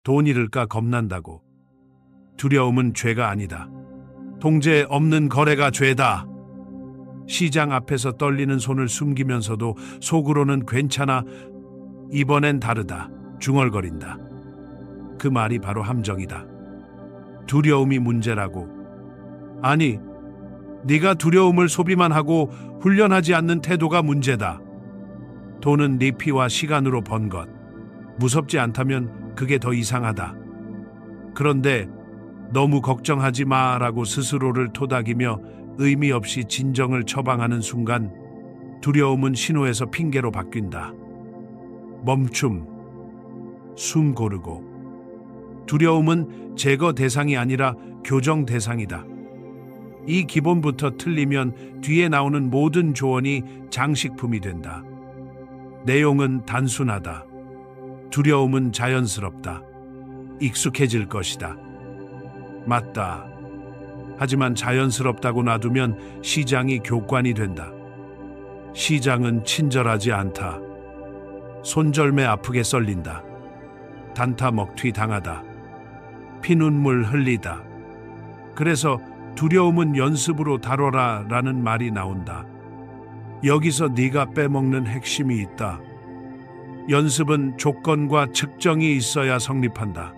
돈 잃을까 겁난다고. 두려움은 죄가 아니다. 통제 없는 거래가 죄다. 시장 앞에서 떨리는 손을 숨기면서도 속으로는 괜찮아. 이번엔 다르다. 중얼거린다. 그 말이 바로 함정이다. 두려움이 문제라고. 아니, 네가 두려움을 소비만 하고 훈련하지 않는 태도가 문제다. 돈은 네 피와 시간으로 번 것. 무섭지 않다면 그게 더 이상하다. 그런데 너무 걱정하지 마라고 스스로를 토닥이며 의미 없이 진정을 처방하는 순간 두려움은 신호에서 핑계로 바뀐다. 멈춤, 숨 고르고. 두려움은 제거 대상이 아니라 교정 대상이다. 이 기본부터 틀리면 뒤에 나오는 모든 조언이 장식품이 된다. 내용은 단순하다. 두려움은 자연스럽다. 익숙해질 것이다. 맞다. 하지만 자연스럽다고 놔두면 시장이 교관이 된다. 시장은 친절하지 않다. 손절매 아프게 썰린다. 단타 먹튀 당하다. 피눈물 흘리다. 그래서 두려움은 연습으로 다뤄라 라는 말이 나온다. 여기서 네가 빼먹는 핵심이 있다. 연습은 조건과 측정이 있어야 성립한다.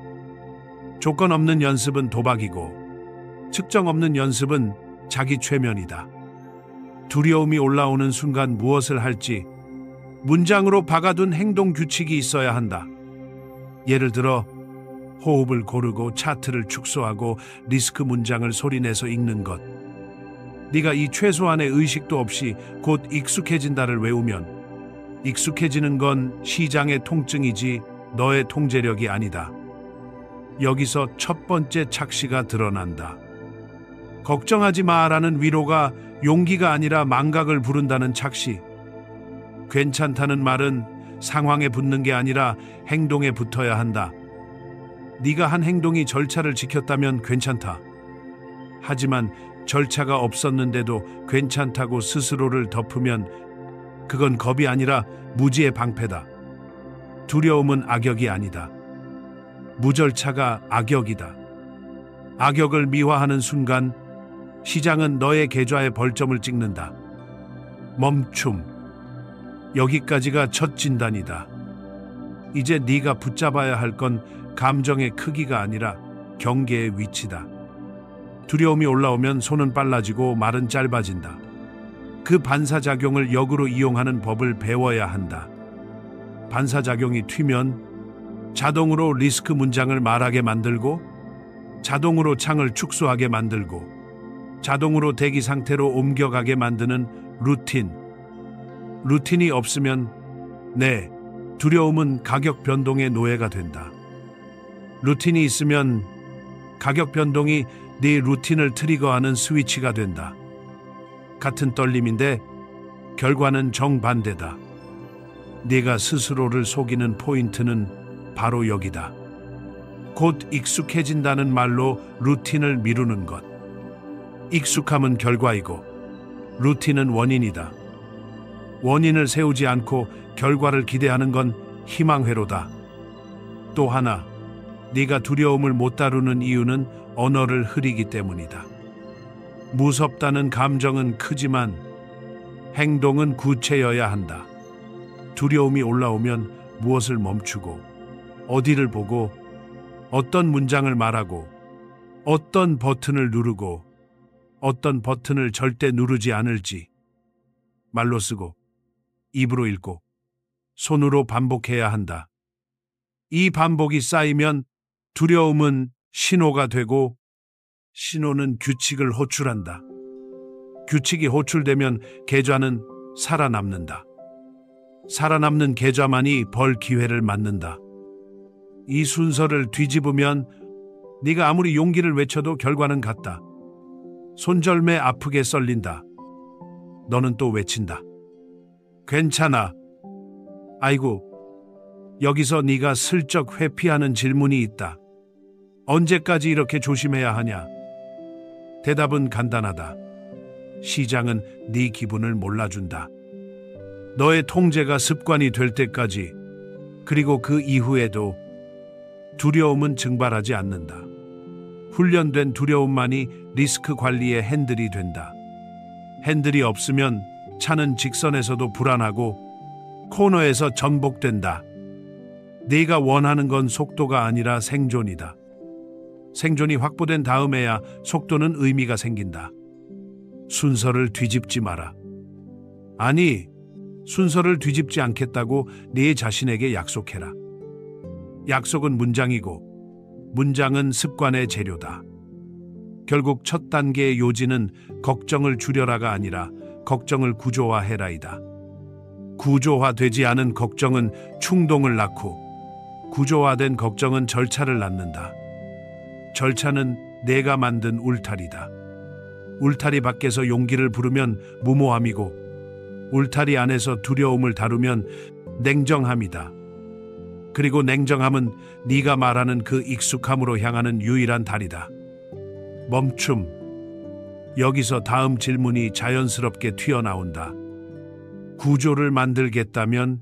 조건 없는 연습은 도박이고 측정 없는 연습은 자기 최면이다. 두려움이 올라오는 순간 무엇을 할지 문장으로 박아둔 행동 규칙이 있어야 한다. 예를 들어 호흡을 고르고 차트를 축소하고 리스크 문장을 소리내서 읽는 것. 네가 이 최소한의 의식도 없이 곧 익숙해진다를 외우면 익숙해지는 건 시장의 통증이지 너의 통제력이 아니다. 여기서 첫 번째 착시가 드러난다. 걱정하지 마라는 위로가 용기가 아니라 망각을 부른다는 착시. 괜찮다는 말은 상황에 붙는 게 아니라 행동에 붙어야 한다. 네가 한 행동이 절차를 지켰다면 괜찮다. 하지만 절차가 없었는데도 괜찮다고 스스로를 덮으면 그건 겁이 아니라 무지의 방패다. 두려움은 악역이 아니다. 무절차가 악역이다. 악역을 미화하는 순간 시장은 너의 계좌에 벌점을 찍는다. 멈춤. 여기까지가 첫 진단이다. 이제 네가 붙잡아야 할 건 감정의 크기가 아니라 경계의 위치다. 두려움이 올라오면 손은 빨라지고 말은 짧아진다. 그 반사작용을 역으로 이용하는 법을 배워야 한다. 반사작용이 튀면 자동으로 리스크 문장을 말하게 만들고 자동으로 창을 축소하게 만들고 자동으로 대기 상태로 옮겨가게 만드는 루틴. 루틴이 없으면 두려움은 가격 변동의 노예가 된다. 루틴이 있으면 가격 변동이 네 루틴을 트리거하는 스위치가 된다. 같은 떨림인데 결과는 정반대다. 네가 스스로를 속이는 포인트는 바로 여기다. 곧 익숙해진다는 말로 루틴을 미루는 것. 익숙함은 결과이고 루틴은 원인이다. 원인을 세우지 않고 결과를 기대하는 건 희망회로다. 또 하나, 네가 두려움을 못 다루는 이유는 언어를 흐리기 때문이다. 무섭다는 감정은 크지만 행동은 구체여야 한다. 두려움이 올라오면 무엇을 멈추고 어디를 보고 어떤 문장을 말하고 어떤 버튼을 누르고 어떤 버튼을 절대 누르지 않을지 말로 쓰고 입으로 읽고 손으로 반복해야 한다. 이 반복이 쌓이면 두려움은 신호가 되고 신호는 규칙을 호출한다. 규칙이 호출되면 계좌는 살아남는다. 살아남는 계좌만이 벌 기회를 맞는다. 이 순서를 뒤집으면 네가 아무리 용기를 외쳐도 결과는 같다. 손절매 아프게 썰린다. 너는 또 외친다. 괜찮아. 아이고, 여기서 네가 슬쩍 회피하는 질문이 있다. 언제까지 이렇게 조심해야 하냐? 대답은 간단하다. 시장은 네 기분을 몰라준다. 너의 통제가 습관이 될 때까지, 그리고 그 이후에도 두려움은 증발하지 않는다. 훈련된 두려움만이 리스크 관리의 핸들이 된다. 핸들이 없으면 차는 직선에서도 불안하고 코너에서 전복된다. 네가 원하는 건 속도가 아니라 생존이다. 생존이 확보된 다음에야 속도는 의미가 생긴다. 순서를 뒤집지 마라. 아니, 순서를 뒤집지 않겠다고 네 자신에게 약속해라. 약속은 문장이고 문장은 습관의 재료다. 결국 첫 단계의 요지는 걱정을 줄여라가 아니라 걱정을 구조화해라이다. 구조화되지 않은 걱정은 충동을 낳고 구조화된 걱정은 절차를 낳는다. 절차는 내가 만든 울타리다. 울타리 밖에서 용기를 부르면 무모함이고 울타리 안에서 두려움을 다루면 냉정함이다. 그리고 냉정함은 네가 말하는 그 익숙함으로 향하는 유일한 다리다. 멈춤. 여기서 다음 질문이 자연스럽게 튀어나온다. 구조를 만들겠다면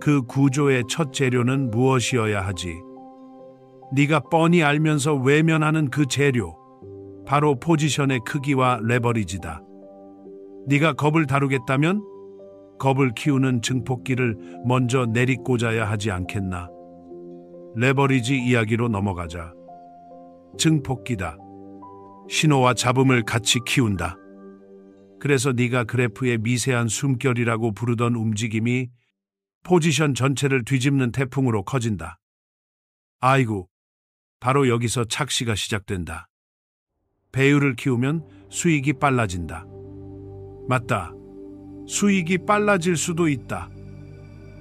그 구조의 첫 재료는 무엇이어야 하지? 네가 뻔히 알면서 외면하는 그 재료, 바로 포지션의 크기와 레버리지다. 네가 겁을 다루겠다면 겁을 키우는 증폭기를 먼저 내리꽂아야 하지 않겠나? 레버리지 이야기로 넘어가자. 증폭기다. 신호와 잡음을 같이 키운다. 그래서 네가 그래프의 미세한 숨결이라고 부르던 움직임이 포지션 전체를 뒤집는 태풍으로 커진다. 아이고, 바로 여기서 착시가 시작된다. 배율을 키우면 수익이 빨라진다. 맞다. 수익이 빨라질 수도 있다.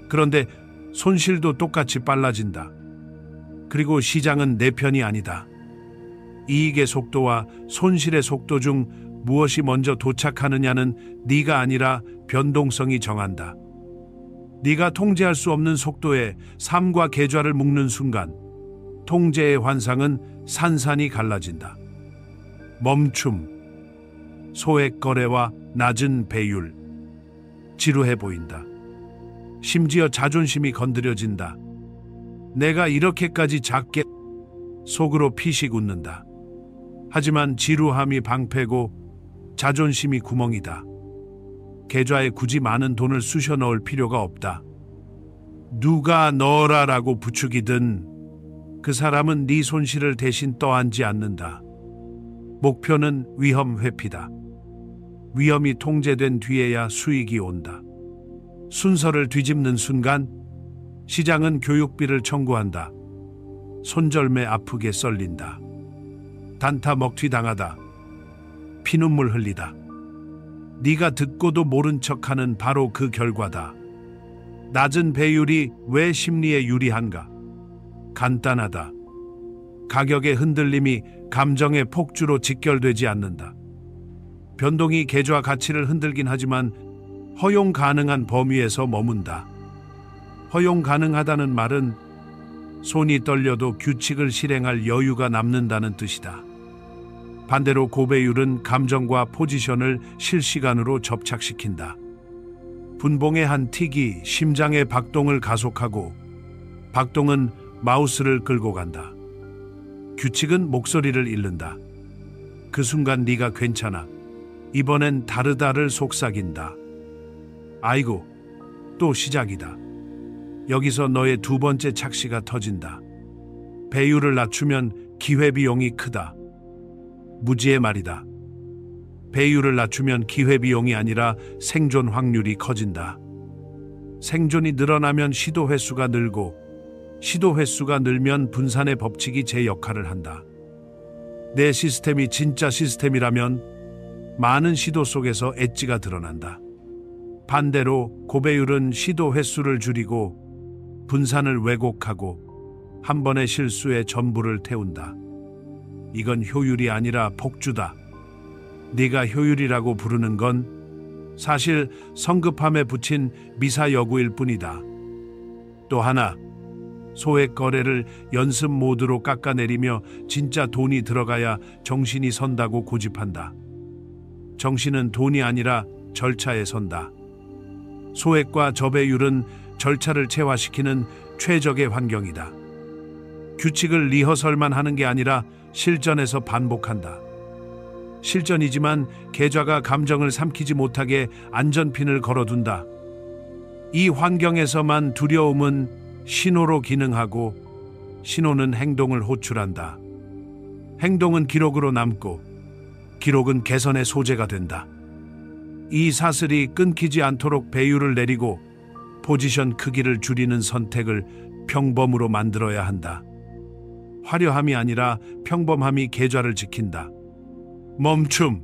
그런데 손실도 똑같이 빨라진다. 그리고 시장은 내 편이 아니다. 이익의 속도와 손실의 속도 중 무엇이 먼저 도착하느냐는 네가 아니라 변동성이 정한다. 네가 통제할 수 없는 속도에 삶과 계좌를 묶는 순간 통제의 환상은 산산이 갈라진다. 멈춤. 소액 거래와 낮은 배율. 지루해 보인다. 심지어 자존심이 건드려진다. 내가 이렇게까지 작게 속으로 피식 웃는다. 하지만 지루함이 방패고 자존심이 구멍이다. 계좌에 굳이 많은 돈을 쑤셔 넣을 필요가 없다. 누가 넣어라라고 부추기든 그 사람은 네 손실을 대신 떠안지 않는다. 목표는 위험 회피다. 위험이 통제된 뒤에야 수익이 온다. 순서를 뒤집는 순간 시장은 교육비를 청구한다. 손절매 아프게 썰린다. 단타 먹튀 당하다. 피눈물 흘리다. 네가 듣고도 모른 척하는 바로 그 결과다. 낮은 배율이 왜 심리에 유리한가? 간단하다. 가격의 흔들림이 감정의 폭주로 직결되지 않는다. 변동이 계좌 가치를 흔들긴 하지만 허용 가능한 범위에서 머문다. 허용 가능하다는 말은 손이 떨려도 규칙을 실행할 여유가 남는다는 뜻이다. 반대로 고배율은 감정과 포지션을 실시간으로 접착시킨다. 분봉의 한 틱이 심장의 박동을 가속하고 박동은 마우스를 끌고 간다. 규칙은 목소리를 잃는다. 그 순간 네가 괜찮아. 이번엔 다르다를 속삭인다. 아이고, 또 시작이다. 여기서 너의 두 번째 착시가 터진다. 배율을 낮추면 기회비용이 크다. 무지의 말이다. 배율을 낮추면 기회비용이 아니라 생존 확률이 커진다. 생존이 늘어나면 시도 횟수가 늘고 시도 횟수가 늘면 분산의 법칙이 제 역할을 한다. 내 시스템이 진짜 시스템이라면 많은 시도 속에서 엣지가 드러난다. 반대로 고배율은 시도 횟수를 줄이고 분산을 왜곡하고 한 번의 실수에 전부를 태운다. 이건 효율이 아니라 폭주다. 네가 효율이라고 부르는 건 사실 성급함에 붙인 미사여구일 뿐이다. 또 하나, 소액 거래를 연습 모드로 깎아내리며 진짜 돈이 들어가야 정신이 선다고 고집한다. 정신은 돈이 아니라 절차에 선다. 소액과 저배율은 절차를 체화시키는 최적의 환경이다. 규칙을 리허설만 하는 게 아니라 실전에서 반복한다. 실전이지만 계좌가 감정을 삼키지 못하게 안전핀을 걸어둔다. 이 환경에서만 두려움은 신호로 기능하고 신호는 행동을 호출한다. 행동은 기록으로 남고 기록은 개선의 소재가 된다. 이 사슬이 끊기지 않도록 배율을 내리고 포지션 크기를 줄이는 선택을 평범으로 만들어야 한다. 화려함이 아니라 평범함이 계좌를 지킨다. 멈춤.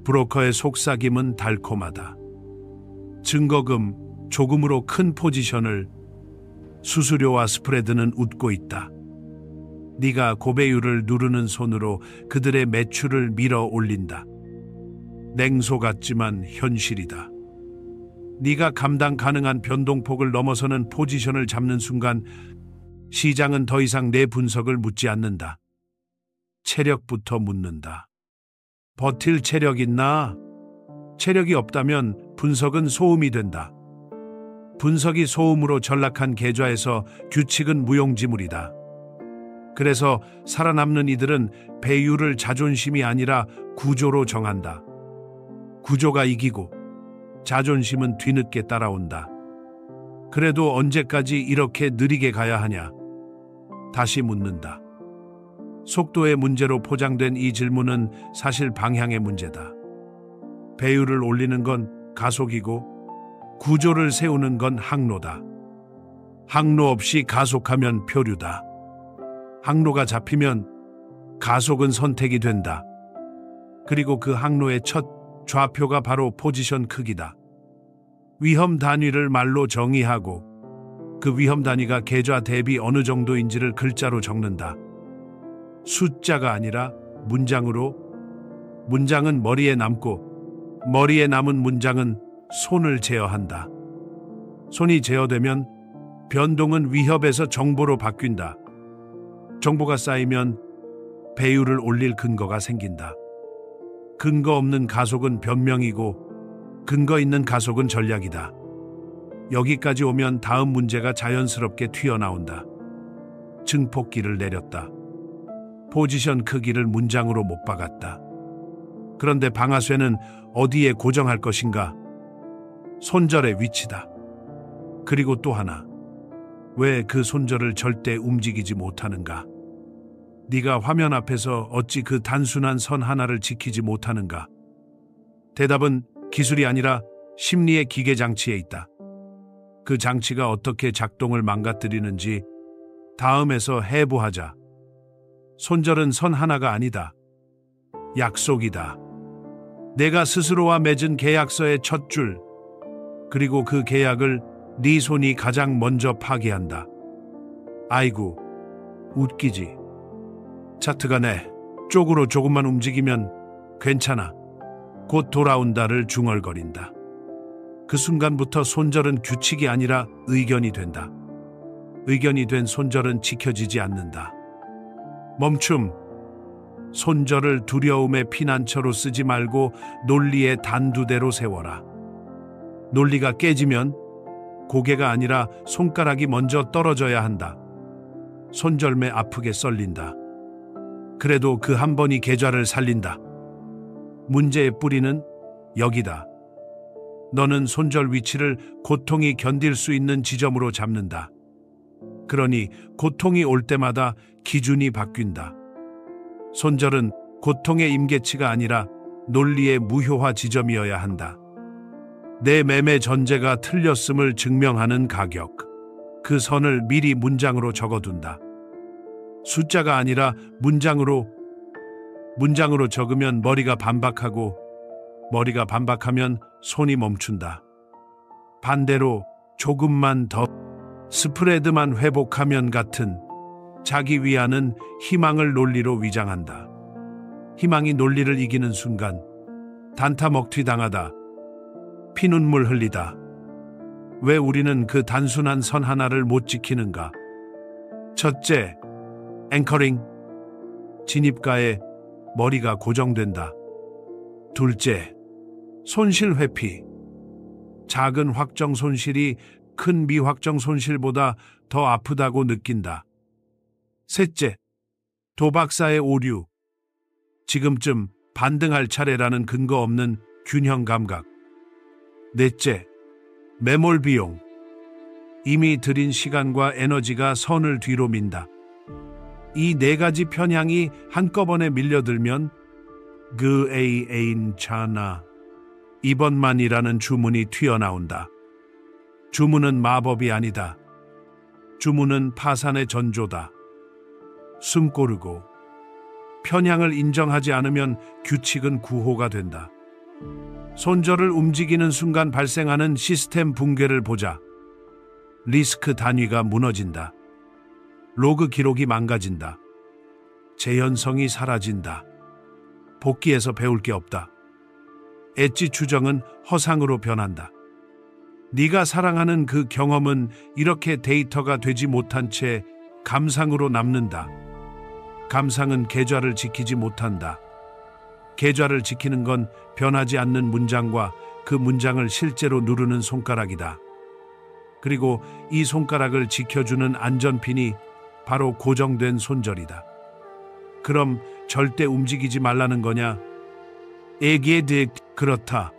브로커의 속삭임은 달콤하다. 증거금, 조금으로 큰 포지션을, 수수료와 스프레드는 웃고 있다. 네가 고배율을 누르는 손으로 그들의 매출을 밀어 올린다. 냉소 같지만 현실이다. 네가 감당 가능한 변동폭을 넘어서는 포지션을 잡는 순간 시장은 더 이상 내 분석을 묻지 않는다. 체력부터 묻는다. 버틸 체력 있나? 체력이 없다면 분석은 소음이 된다. 분석이 소음으로 전락한 계좌에서 규칙은 무용지물이다. 그래서 살아남는 이들은 배율을 자존심이 아니라 구조로 정한다. 구조가 이기고 자존심은 뒤늦게 따라온다. 그래도 언제까지 이렇게 느리게 가야 하냐? 다시 묻는다. 속도의 문제로 포장된 이 질문은 사실 방향의 문제다. 배율을 올리는 건 가속이고 구조를 세우는 건 항로다. 항로 없이 가속하면 표류다. 항로가 잡히면 가속은 선택이 된다. 그리고 그 항로의 첫 좌표가 바로 포지션 크기다. 위험 단위를 말로 정의하고 그 위험 단위가 계좌 대비 어느 정도인지를 글자로 적는다. 숫자가 아니라 문장으로. 문장은 머리에 남고 머리에 남은 문장은 손을 제어한다. 손이 제어되면 변동은 위협에서 정보로 바뀐다. 정보가 쌓이면 배율을 올릴 근거가 생긴다. 근거 없는 가속은 변명이고 근거 있는 가속은 전략이다. 여기까지 오면 다음 문제가 자연스럽게 튀어나온다. 증폭기를 내렸다. 포지션 크기를 문장으로 못 박았다. 그런데 방아쇠는 어디에 고정할 것인가? 손절의 위치다. 그리고 또 하나. 왜 그 손절을 절대 움직이지 못하는가? 네가 화면 앞에서 어찌 그 단순한 선 하나를 지키지 못하는가? 대답은 기술이 아니라 심리의 기계 장치에 있다. 그 장치가 어떻게 작동을 망가뜨리는지 다음에서 해부하자. 손절은 선 하나가 아니다. 약속이다. 내가 스스로와 맺은 계약서의 첫 줄, 그리고 그 계약을 네 손이 가장 먼저 파기한다. 아이고, 웃기지. 차트가 내 쪽으로 조금만 움직이면 괜찮아. 곧 돌아온다를 중얼거린다. 그 순간부터 손절은 규칙이 아니라 의견이 된다. 의견이 된 손절은 지켜지지 않는다. 멈춤. 손절을 두려움의 피난처로 쓰지 말고 논리의 단두대로 세워라. 논리가 깨지면 고개가 아니라 손가락이 먼저 떨어져야 한다. 손절매 아프게 썰린다. 그래도 그 한 번이 계좌를 살린다. 문제의 뿌리는 여기다. 너는 손절 위치를 고통이 견딜 수 있는 지점으로 잡는다. 그러니 고통이 올 때마다 기준이 바뀐다. 손절은 고통의 임계치가 아니라 논리의 무효화 지점이어야 한다. 내 매매 전제가 틀렸음을 증명하는 가격. 그 선을 미리 문장으로 적어둔다. 숫자가 아니라 문장으로 적으면 머리가 반박하고 머리가 반박하면 손이 멈춘다. 반대로 조금만 더 스프레드만 회복하면 같은 자기 위안은 희망을 논리로 위장한다. 희망이 논리를 이기는 순간 단타 먹튀 당하다. 피눈물 흘리다. 왜 우리는 그 단순한 선 하나를 못 지키는가? 첫째, 앵커링. 진입가에 머리가 고정된다. 둘째, 손실 회피. 작은 확정 손실이 큰 미확정 손실보다 더 아프다고 느낀다. 셋째, 도박사의 오류. 지금쯤 반등할 차례라는 근거 없는 균형 감각. 넷째, 매몰 비용. 이미 들인 시간과 에너지가 선을 뒤로 민다. 이 네 가지 편향이 한꺼번에 밀려들면 그 에인차나 이번만이라는 주문이 튀어나온다. 주문은 마법이 아니다. 주문은 파산의 전조다. 숨 고르고 편향을 인정하지 않으면 규칙은 구호가 된다. 손절을 움직이는 순간 발생하는 시스템 붕괴를 보자. 리스크 단위가 무너진다. 로그 기록이 망가진다. 재현성이 사라진다. 복귀에서 배울 게 없다. 엣지 추정은 허상으로 변한다. 네가 사랑하는 그 경험은 이렇게 데이터가 되지 못한 채 감상으로 남는다. 감상은 계좌를 지키지 못한다. 계좌를 지키는 건 변하지 않는 문장과 그 문장을 실제로 누르는 손가락이다. 그리고 이 손가락을 지켜주는 안전핀이 바로 고정된 손절이다. 그럼 절대 움직이지 말라는 거냐? 그렇다.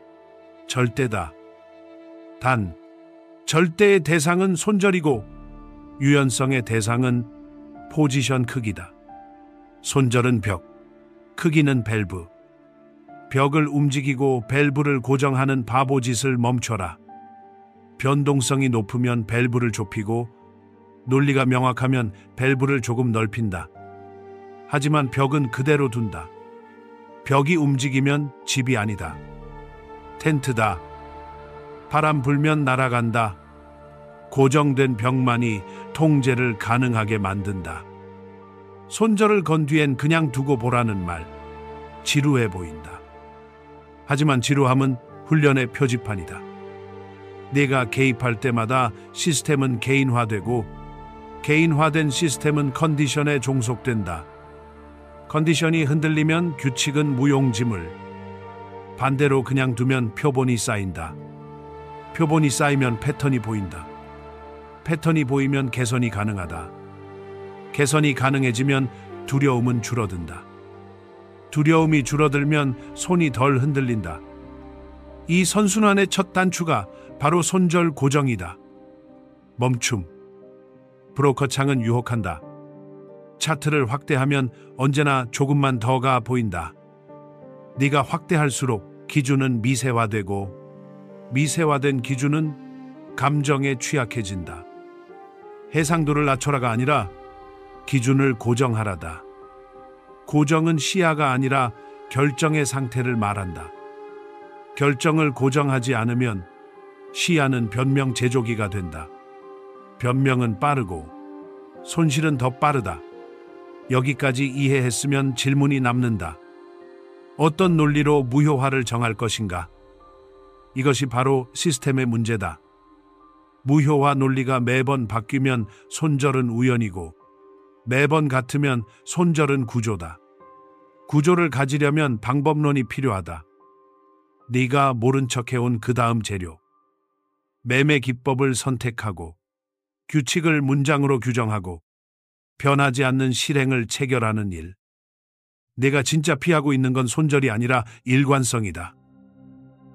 절대다. 단, 절대의 대상은 손절이고 유연성의 대상은 포지션 크기다. 손절은 벽, 크기는 밸브. 벽을 움직이고 밸브를 고정하는 바보짓을 멈춰라. 변동성이 높으면 밸브를 좁히고 논리가 명확하면 밸브를 조금 넓힌다. 하지만 벽은 그대로 둔다. 벽이 움직이면 집이 아니다. 텐트다. 바람 불면 날아간다. 고정된 벽만이 통제를 가능하게 만든다. 손절을 건 뒤엔 그냥 두고 보라는 말. 지루해 보인다. 하지만 지루함은 훈련의 표지판이다. 내가 개입할 때마다 시스템은 개인화되고 개인화된 시스템은 컨디션에 종속된다. 컨디션이 흔들리면 규칙은 무용지물. 반대로 그냥 두면 표본이 쌓인다. 표본이 쌓이면 패턴이 보인다. 패턴이 보이면 개선이 가능하다. 개선이 가능해지면 두려움은 줄어든다. 두려움이 줄어들면 손이 덜 흔들린다. 이 선순환의 첫 단추가 바로 손절 고정이다. 멈춤. 브로커 창은 유혹한다. 차트를 확대하면 언제나 조금만 더가 보인다. 네가 확대할수록 기준은 미세화되고 미세화된 기준은 감정에 취약해진다. 해상도를 낮춰라가 아니라 기준을 고정하라다. 고정은 시야가 아니라 결정의 상태를 말한다. 결정을 고정하지 않으면 시야는 변명 제조기가 된다. 변명은 빠르고 손실은 더 빠르다. 여기까지 이해했으면 질문이 남는다. 어떤 논리로 무효화를 정할 것인가? 이것이 바로 시스템의 문제다. 무효화 논리가 매번 바뀌면 손절은 우연이고 매번 같으면 손절은 구조다. 구조를 가지려면 방법론이 필요하다. 네가 모른 척 해온 그 다음 재료. 매매 기법을 선택하고 규칙을 문장으로 규정하고 변하지 않는 실행을 체결하는 일. 내가 진짜 피하고 있는 건 손절이 아니라 일관성이다.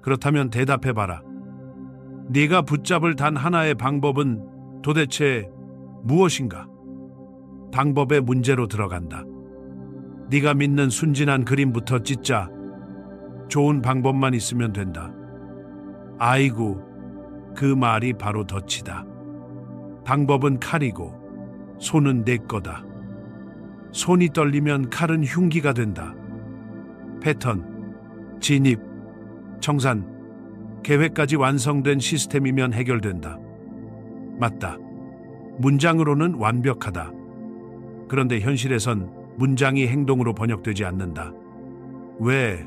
그렇다면 대답해봐라. 네가 붙잡을 단 하나의 방법은 도대체 무엇인가? 방법의 문제로 들어간다. 네가 믿는 순진한 그림부터 찢자. 좋은 방법만 있으면 된다. 아이고, 그 말이 바로 덫이다. 방법은 칼이고 손은 내 거다. 손이 떨리면 칼은 흉기가 된다. 패턴, 진입, 청산, 계획까지 완성된 시스템이면 해결된다. 맞다. 문장으로는 완벽하다. 그런데 현실에선 문장이 행동으로 번역되지 않는다. 왜?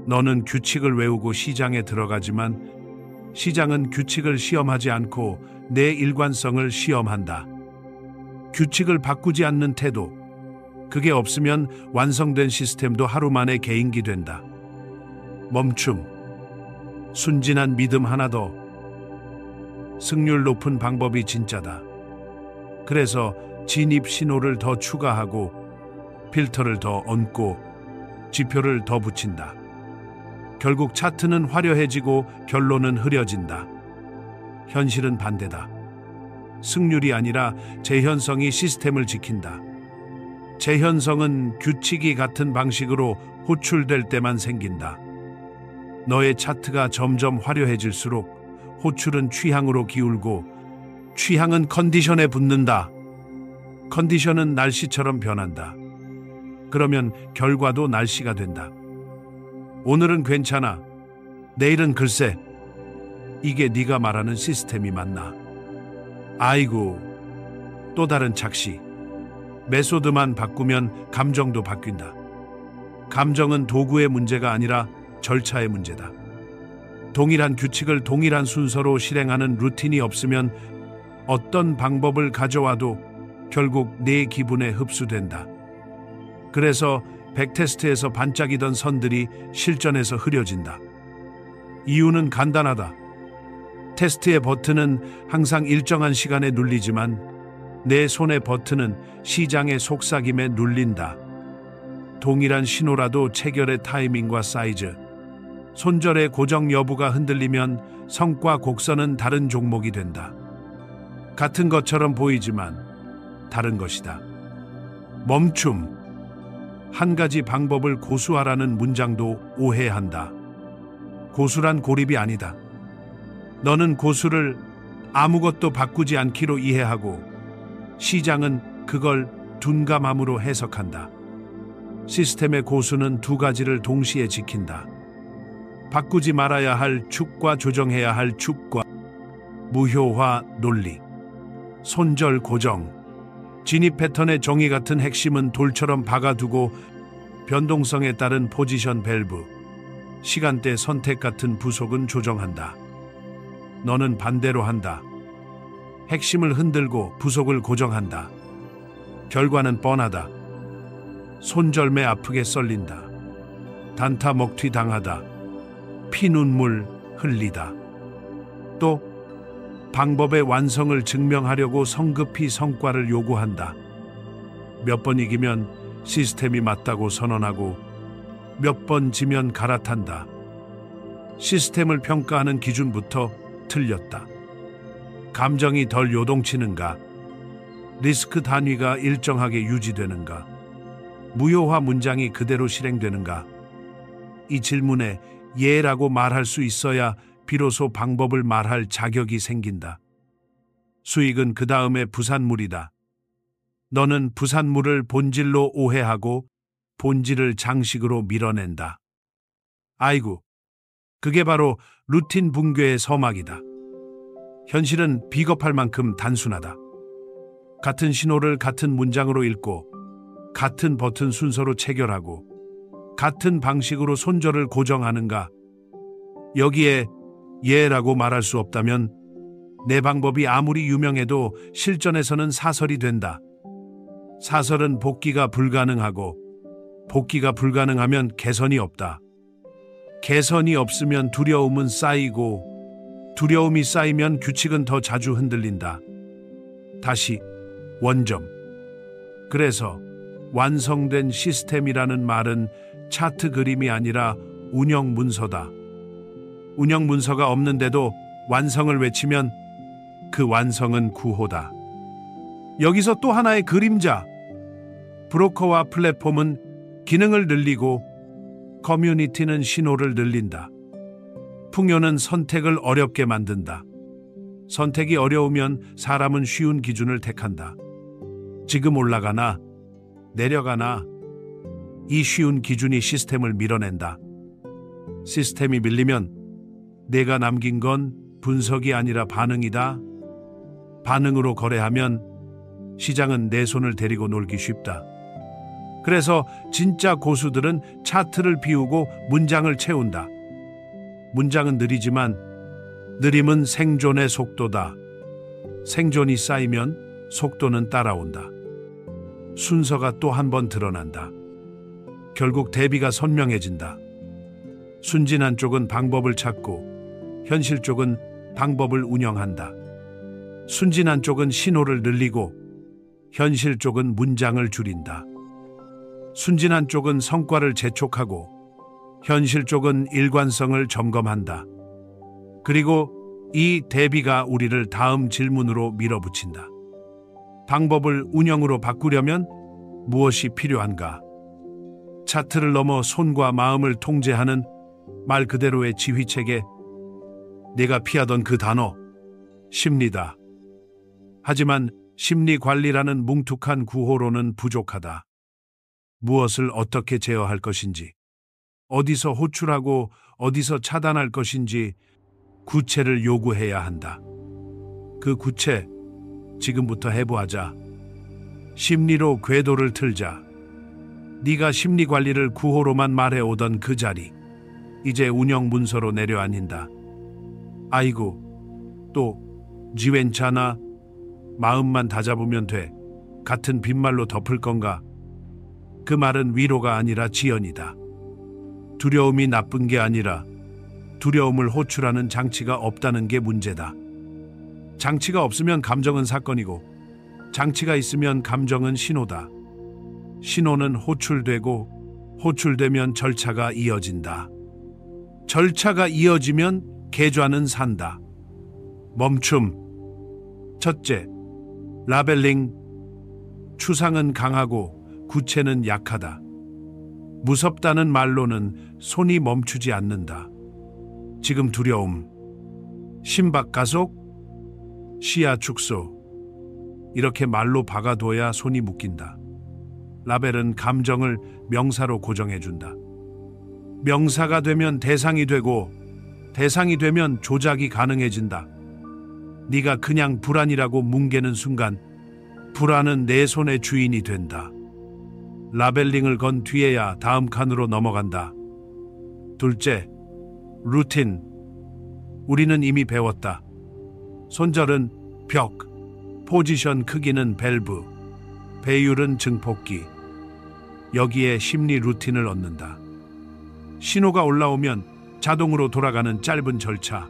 너는 규칙을 외우고 시장에 들어가지만 시장은 규칙을 시험하지 않고 내 일관성을 시험한다. 규칙을 바꾸지 않는 태도. 그게 없으면 완성된 시스템도 하루 만에 개인기 된다. 멈춤. 순진한 믿음 하나 더. 승률 높은 방법이 진짜다. 그래서 진입 신호를 더 추가하고 필터를 더 얹고 지표를 더 붙인다. 결국 차트는 화려해지고 결론은 흐려진다. 현실은 반대다. 승률이 아니라 재현성이 시스템을 지킨다. 재현성은 규칙이 같은 방식으로 호출될 때만 생긴다. 너의 차트가 점점 화려해질수록 호출은 취향으로 기울고 취향은 컨디션에 붙는다. 컨디션은 날씨처럼 변한다. 그러면 결과도 날씨가 된다. 오늘은 괜찮아. 내일은 글쎄. 이게 네가 말하는 시스템이 맞나? 아이고, 또 다른 착시. 메소드만 바꾸면 감정도 바뀐다. 감정은 도구의 문제가 아니라 절차의 문제다. 동일한 규칙을 동일한 순서로 실행하는 루틴이 없으면 어떤 방법을 가져와도 결국 내 기분에 흡수된다. 그래서 백테스트에서 반짝이던 선들이 실전에서 흐려진다. 이유는 간단하다. 테스트의 버튼은 항상 일정한 시간에 눌리지만 내 손의 버튼은 시장의 속삭임에 눌린다. 동일한 신호라도 체결의 타이밍과 사이즈, 손절의 고정 여부가 흔들리면 성과 곡선은 다른 종목이 된다. 같은 것처럼 보이지만 다른 것이다. 멈춤. 한 가지 방법을 고수하라는 문장도 오해한다. 고수란 고립이 아니다. 너는 고수를 아무것도 바꾸지 않기로 이해하고 시장은 그걸 둔감함으로 해석한다. 시스템의 고수는 두 가지를 동시에 지킨다. 바꾸지 말아야 할 축과 조정해야 할 축과 무효화 논리, 손절 고정, 진입 패턴의 정의 같은 핵심은 돌처럼 박아두고 변동성에 따른 포지션 밸브, 시간대 선택 같은 부속은 조정한다. 너는 반대로 한다. 핵심을 흔들고 부속을 고정한다. 결과는 뻔하다. 손절매 아프게 썰린다. 단타 먹튀 당하다. 피눈물 흘리다. 또 방법의 완성을 증명하려고 성급히 성과를 요구한다. 몇 번 이기면 시스템이 맞다고 선언하고 몇 번 지면 갈아탄다. 시스템을 평가하는 기준부터 틀렸다. 감정이 덜 요동치는가? 리스크 단위가 일정하게 유지되는가? 무효화 문장이 그대로 실행되는가? 이 질문에 예라고 말할 수 있어야 비로소 방법을 말할 자격이 생긴다. 수익은 그 다음에 부산물이다. 너는 부산물을 본질로 오해하고 본질을 장식으로 밀어낸다. 아이고, 그게 바로 루틴 붕괴의 서막이다. 현실은 비겁할 만큼 단순하다. 같은 신호를 같은 문장으로 읽고 같은 버튼 순서로 체결하고 같은 방식으로 손절을 고정하는가? 여기에 예라고 말할 수 없다면 내 방법이 아무리 유명해도 실전에서는 사설이 된다. 사설은 복기가 불가능하고 복기가 불가능하면 개선이 없다. 개선이 없으면 두려움은 쌓이고 두려움이 쌓이면 규칙은 더 자주 흔들린다. 다시 원점. 그래서 완성된 시스템이라는 말은 차트 그림이 아니라 운영 문서다. 운영 문서가 없는데도 완성을 외치면 그 완성은 구호다. 여기서 또 하나의 그림자. 브로커와 플랫폼은 기능을 늘리고 커뮤니티는 신호를 늘린다. 풍요는 선택을 어렵게 만든다. 선택이 어려우면 사람은 쉬운 기준을 택한다. 지금 올라가나 내려가나 이 쉬운 기준이 시스템을 밀어낸다. 시스템이 밀리면 내가 남긴 건 분석이 아니라 반응이다. 반응으로 거래하면 시장은 내 손을 데리고 놀기 쉽다. 그래서 진짜 고수들은 차트를 비우고 문장을 채운다. 문장은 느리지만 느림은 생존의 속도다. 생존이 쌓이면 속도는 따라온다. 순서가 또 한 번 드러난다. 결국 대비가 선명해진다. 순진한 쪽은 방법을 찾고 현실 쪽은 방법을 운영한다. 순진한 쪽은 신호를 늘리고 현실 쪽은 문장을 줄인다. 순진한 쪽은 성과를 재촉하고 현실 쪽은 일관성을 점검한다. 그리고 이 대비가 우리를 다음 질문으로 밀어붙인다. 방법을 운영으로 바꾸려면 무엇이 필요한가? 차트를 넘어 손과 마음을 통제하는 말 그대로의 지휘체계. 내가 피하던 그 단어, 심리다. 하지만 심리 관리라는 뭉툭한 구호로는 부족하다. 무엇을 어떻게 제어할 것인지, 어디서 호출하고 어디서 차단할 것인지 구체를 요구해야 한다. 그 구체, 지금부터 해보하자. 심리로 궤도를 틀자. 네가 심리 관리를 구호로만 말해오던 그 자리, 이제 운영 문서로 내려앉는다. 아이고, 또 지웬찮아. 마음만 다잡으면 돼. 같은 빈말로 덮을 건가? 그 말은 위로가 아니라 지연이다. 두려움이 나쁜 게 아니라 두려움을 호출하는 장치가 없다는 게 문제다. 장치가 없으면 감정은 사건이고 장치가 있으면 감정은 신호다. 신호는 호출되고 호출되면 절차가 이어진다. 절차가 이어지면 계좌는 산다. 멈춤. 첫째, 라벨링. 추상은 강하고 구체는 약하다. 무섭다는 말로는 손이 멈추지 않는다. 지금 두려움, 심박 가속, 시야 축소. 이렇게 말로 박아둬야 손이 묶인다. 라벨은 감정을 명사로 고정해준다. 명사가 되면 대상이 되고 대상이 되면 조작이 가능해진다. 네가 그냥 불안이라고 뭉개는 순간 불안은 내 손의 주인이 된다. 라벨링을 건 뒤에야 다음 칸으로 넘어간다. 둘째, 루틴. 우리는 이미 배웠다. 손절은 벽, 포지션 크기는 밸브, 배율은 증폭기. 여기에 심리 루틴을 얻는다. 신호가 올라오면 자동으로 돌아가는 짧은 절차.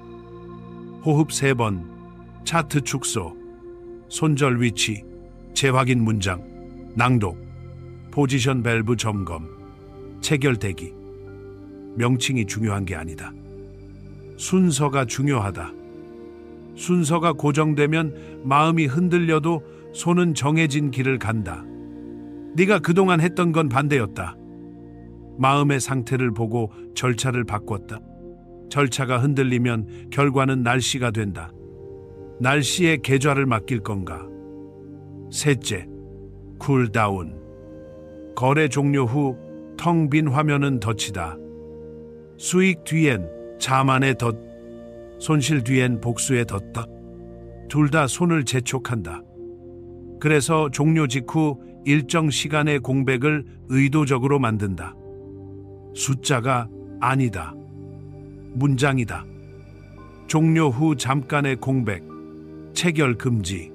호흡 3번, 차트 축소, 손절 위치, 재확인 문장, 낭독, 포지션 밸브 점검, 체결대기. 명칭이 중요한 게 아니다. 순서가 중요하다. 순서가 고정되면 마음이 흔들려도 손은 정해진 길을 간다. 네가 그동안 했던 건 반대였다. 마음의 상태를 보고 절차를 바꿨다. 절차가 흔들리면 결과는 날씨가 된다. 날씨에 계좌를 맡길 건가? 셋째, 쿨다운. 거래 종료 후 텅 빈 화면은 덫이다. 수익 뒤엔 자만의 덫, 손실 뒤엔 복수의 덫다. 둘 다 손을 재촉한다. 그래서 종료 직후 일정 시간의 공백을 의도적으로 만든다. 숫자가 아니다. 문장이다. 종료 후 잠깐의 공백, 체결 금지.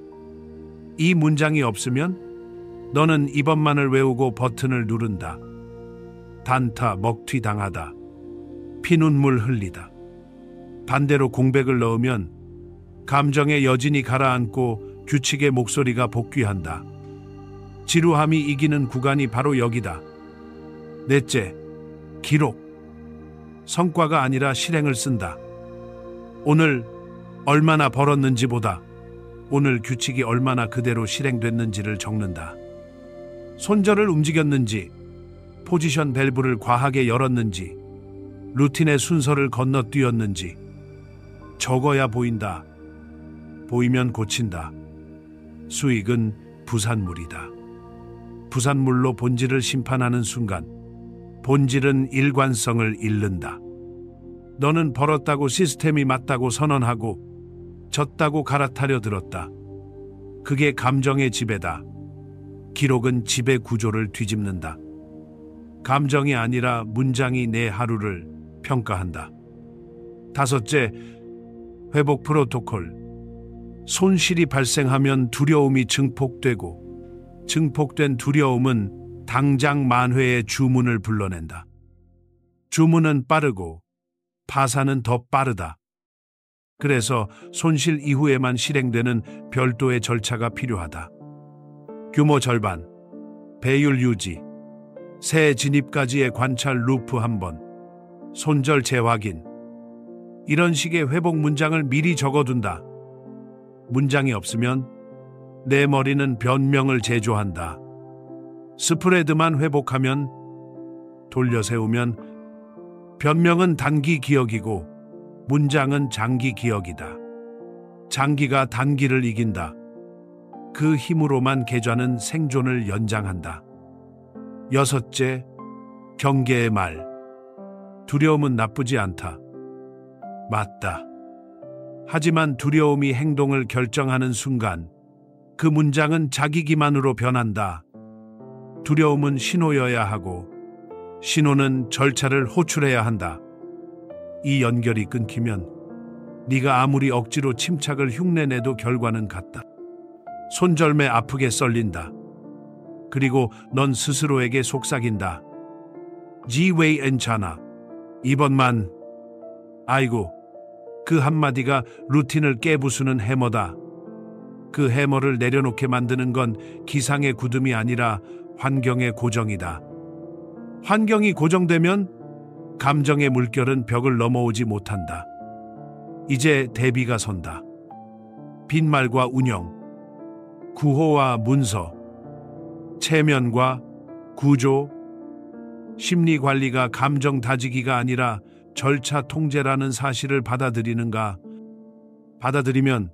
이 문장이 없으면 너는 이번만을 외우고 버튼을 누른다. 단타 먹튀 당하다. 피눈물 흘리다. 반대로 공백을 넣으면 감정의 여진이 가라앉고 규칙의 목소리가 복귀한다. 지루함이 이기는 구간이 바로 여기다. 넷째, 기록. 성과가 아니라 실행을 쓴다. 오늘 얼마나 벌었는지보다 오늘 규칙이 얼마나 그대로 실행됐는지를 적는다. 손절을 움직였는지, 포지션 밸브를 과하게 열었는지, 루틴의 순서를 건너뛰었는지 적어야 보인다. 보이면 고친다. 수익은 부산물이다. 부산물로 본질을 심판하는 순간 본질은 일관성을 잃는다. 너는 벌었다고 시스템이 맞다고 선언하고 졌다고 갈아타려 들었다. 그게 감정의 지배다. 기록은 지배 구조를 뒤집는다. 감정이 아니라 문장이 내 하루를 평가한다. 다섯째, 회복 프로토콜. 손실이 발생하면 두려움이 증폭되고 증폭된 두려움은 당장 만회의 주문을 불러낸다. 주문은 빠르고 파산은 더 빠르다. 그래서 손실 이후에만 실행되는 별도의 절차가 필요하다. 규모 절반, 배율 유지, 새 진입까지의 관찰 루프 한 번, 손절 재확인. 이런 식의 회복 문장을 미리 적어둔다. 문장이 없으면 내 머리는 변명을 제조한다. 스프레드만 회복하면, 돌려 세우면 변명은 단기 기억이고 문장은 장기 기억이다. 장기가 단기를 이긴다. 그 힘으로만 계좌는 생존을 연장한다. 여섯째, 경계의 말. 두려움은 나쁘지 않다. 맞다. 하지만 두려움이 행동을 결정하는 순간 그 문장은 자기 기만으로 변한다. 두려움은 신호여야 하고 신호는 절차를 호출해야 한다. 이 연결이 끊기면 네가 아무리 억지로 침착을 흉내내도 결과는 같다. 손절매 아프게 썰린다. 그리고 넌 스스로에게 속삭인다. 지웨이 엔차나. 이번만. 아이고, 그 한마디가 루틴을 깨부수는 해머다. 그 해머를 내려놓게 만드는 건 기상의 굳음이 아니라 환경의 고정이다. 환경이 고정되면 감정의 물결은 벽을 넘어오지 못한다. 이제 대비가 선다. 빈말과 운영, 구호와 문서, 체면과 구조, 심리관리가 감정 다지기가 아니라 절차 통제라는 사실을 받아들이는가? 받아들이면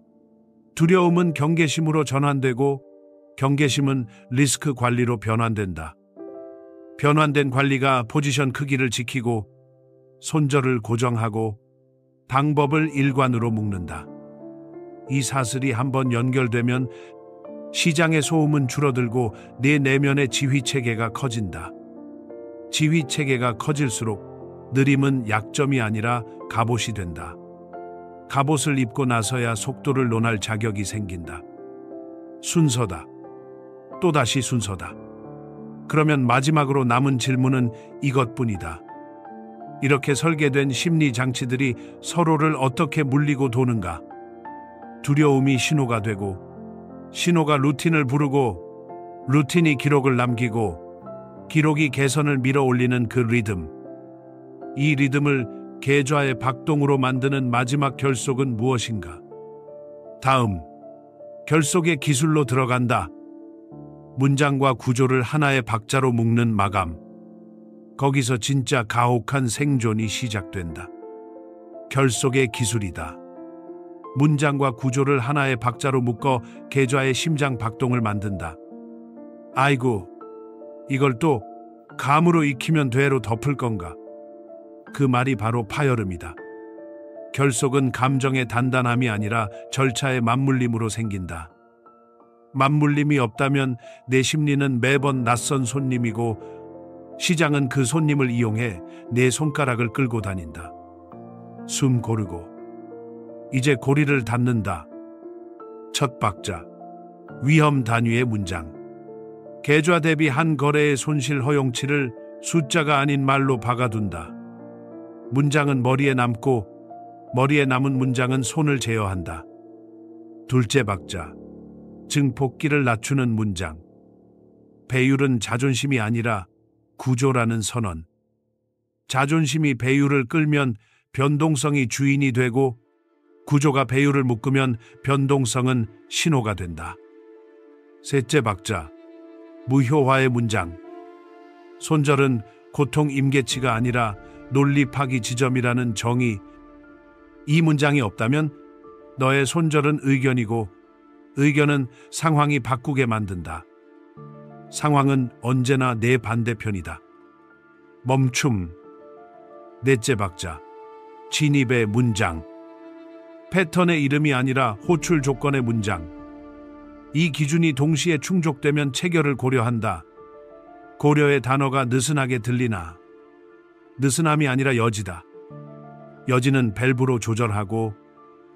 두려움은 경계심으로 전환되고 경계심은 리스크 관리로 변환된다. 변환된 관리가 포지션 크기를 지키고 손절을 고정하고 방법을 일관으로 묶는다. 이 사슬이 한번 연결되면 시장의 소음은 줄어들고 내 내면의 지휘체계가 커진다. 지휘체계가 커질수록 느림은 약점이 아니라 갑옷이 된다. 갑옷을 입고 나서야 속도를 논할 자격이 생긴다. 순서다. 또다시 순서다. 그러면 마지막으로 남은 질문은 이것뿐이다. 이렇게 설계된 심리 장치들이 서로를 어떻게 물리고 도는가? 두려움이 신호가 되고, 신호가 루틴을 부르고, 루틴이 기록을 남기고, 기록이 개선을 밀어올리는 그 리듬. 이 리듬을 계좌의 박동으로 만드는 마지막 결속은 무엇인가? 다음, 결속의 기술로 들어간다. 문장과 구조를 하나의 박자로 묶는 마감. 거기서 진짜 가혹한 생존이 시작된다. 결속의 기술이다. 문장과 구조를 하나의 박자로 묶어 계좌의 심장 박동을 만든다. 아이고, 이걸 또 감으로 익히면 되로 덮을 건가? 그 말이 바로 파열음이다. 결속은 감정의 단단함이 아니라 절차의 맞물림으로 생긴다. 맞물림이 없다면 내 심리는 매번 낯선 손님이고 시장은 그 손님을 이용해 내 손가락을 끌고 다닌다. 숨 고르고 이제 고리를 닫는다. 첫 박자, 위험 단위의 문장. 계좌 대비 한 거래의 손실 허용치를 숫자가 아닌 말로 박아둔다. 문장은 머리에 남고 머리에 남은 문장은 손을 제어한다. 둘째 박자, 증폭기를 낮추는 문장. 배율은 자존심이 아니라 구조라는 선언. 자존심이 배율을 끌면 변동성이 주인이 되고 구조가 배율을 묶으면 변동성은 신호가 된다. 셋째 박자, 무효화의 문장. 손절은 고통 임계치가 아니라 논리 파기 지점이라는 정의. 이 문장이 없다면 너의 손절은 의견이고 의견은 상황이 바꾸게 만든다. 상황은 언제나 내 반대편이다. 멈춤. 넷째 박자, 진입의 문장. 패턴의 이름이 아니라 호출 조건의 문장. 이 기준이 동시에 충족되면 체결을 고려한다. 고려의 단어가 느슨하게 들리나? 느슨함이 아니라 여지다. 여지는 밸브로 조절하고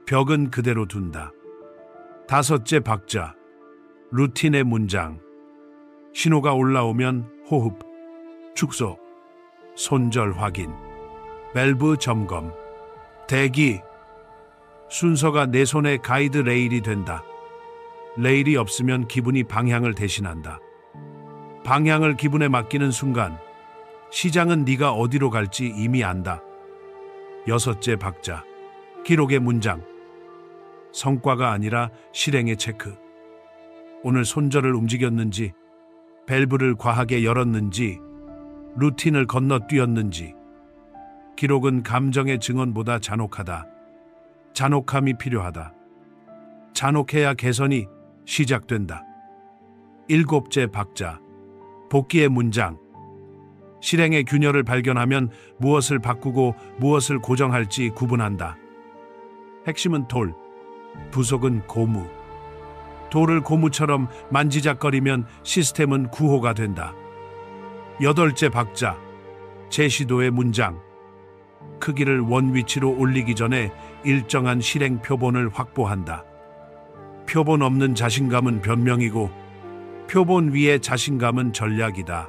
벽은 그대로 둔다. 다섯째 박자, 루틴의 문장. 신호가 올라오면 호흡, 축소, 손절 확인, 밸브 점검, 대기. 순서가 내 손의 가이드 레일이 된다. 레일이 없으면 기분이 방향을 대신한다. 방향을 기분에 맡기는 순간 시장은 네가 어디로 갈지 이미 안다. 여섯째 박자, 기록의 문장. 성과가 아니라 실행의 체크. 오늘 손절을 움직였는지, 밸브를 과하게 열었는지, 루틴을 건너뛰었는지. 기록은 감정의 증언보다 잔혹하다. 잔혹함이 필요하다. 잔혹해야 개선이 시작된다. 일곱째 박자, 복귀의 문장. 실행의 균열을 발견하면 무엇을 바꾸고 무엇을 고정할지 구분한다. 핵심은 돌, 부속은 고무. 돌을 고무처럼 만지작거리면 시스템은 구호가 된다. 여덟째 박자, 제시도의 문장. 크기를 원 위치로 올리기 전에 일정한 실행 표본을 확보한다. 표본 없는 자신감은 변명이고 표본 위의 자신감은 전략이다.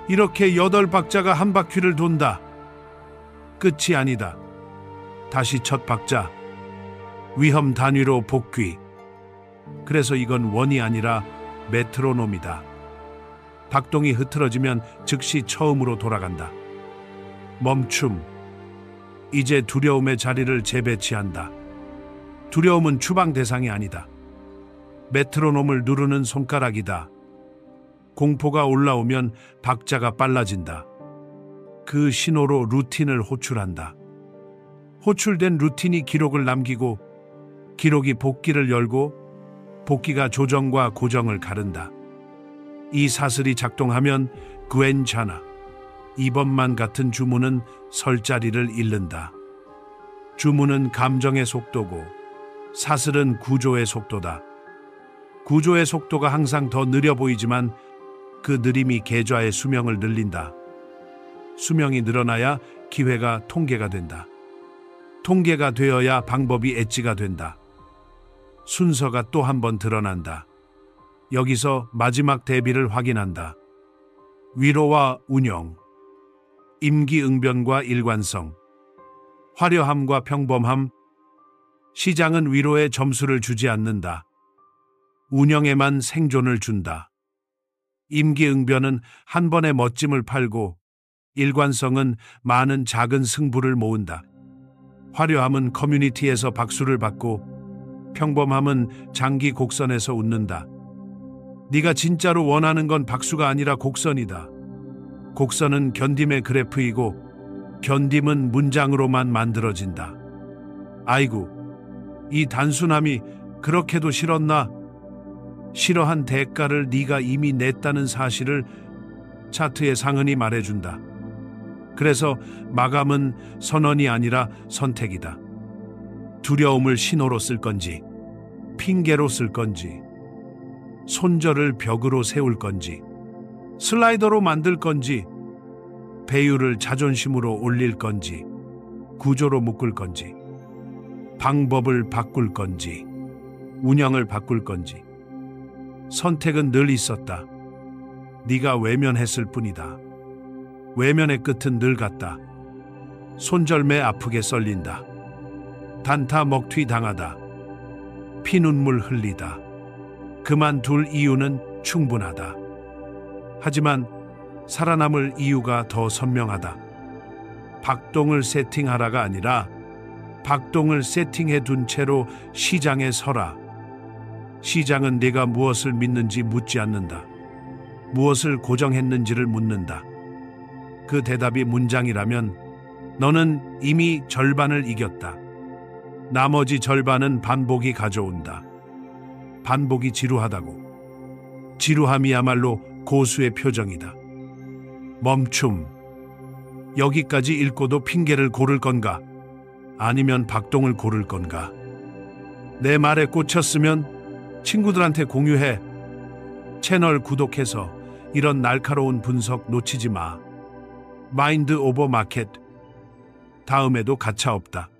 이렇게 8박자가 한 바퀴를 돈다. 끝이 아니다. 다시 첫 박자. 위험 단위로 복귀. 그래서 이건 원이 아니라 메트로놈이다. 박동이 흐트러지면 즉시 처음으로 돌아간다. 멈춤. 이제 두려움의 자리를 재배치한다. 두려움은 추방 대상이 아니다. 메트로놈을 누르는 손가락이다. 공포가 올라오면 박자가 빨라진다. 그 신호로 루틴을 호출한다. 호출된 루틴이 기록을 남기고 기록이 복기를 열고 복기가 조정과 고정을 가른다. 이 사슬이 작동하면 괜찮아. 이번만 같은 주문은 설 자리를 잃는다. 주문은 감정의 속도고 사슬은 구조의 속도다. 구조의 속도가 항상 더 느려 보이지만 그 느림이 계좌의 수명을 늘린다. 수명이 늘어나야 기회가 통계가 된다. 통계가 되어야 방법이 엣지가 된다. 순서가 또 한 번 드러난다. 여기서 마지막 대비를 확인한다. 위로와 운영, 임기응변과 일관성, 화려함과 평범함. 시장은 위로에 점수를 주지 않는다. 운영에만 생존을 준다. 임기응변은 한 번의 멋짐을 팔고 일관성은 많은 작은 승부를 모은다. 화려함은 커뮤니티에서 박수를 받고 평범함은 장기 곡선에서 웃는다. 네가 진짜로 원하는 건 박수가 아니라 곡선이다. 곡선은 견딤의 그래프이고 견딤은 문장으로만 만들어진다. 아이고, 이 단순함이 그렇게도 싫었나? 싫어한 대가를 네가 이미 냈다는 사실을 차트의 상흔이 말해준다. 그래서 마감은 선언이 아니라 선택이다. 두려움을 신호로 쓸 건지, 핑계로 쓸 건지, 손절을 벽으로 세울 건지, 슬라이더로 만들 건지, 배율을 자존심으로 올릴 건지, 구조로 묶을 건지, 방법을 바꿀 건지, 운영을 바꿀 건지. 선택은 늘 있었다. 네가 외면했을 뿐이다. 외면의 끝은 늘 같다. 손절매 아프게 썰린다. 단타 먹튀 당하다. 피눈물 흘리다. 그만둘 이유는 충분하다. 하지만 살아남을 이유가 더 선명하다. 박동을 세팅하라가 아니라 박동을 세팅해 둔 채로 시장에 서라. 시장은 네가 무엇을 믿는지 묻지 않는다. 무엇을 고정했는지를 묻는다. 그 대답이 문장이라면 너는 이미 절반을 이겼다. 나머지 절반은 반복이 가져온다. 반복이 지루하다고. 지루함이야말로 고수의 표정이다. 멈춤. 여기까지 읽고도 핑계를 고를 건가? 아니면 박동을 고를 건가? 내 말에 꽂혔으면 친구들한테 공유해. 채널 구독해서 이런 날카로운 분석 놓치지 마. 마인드 오버 마켓. 다음에도 가차 없다.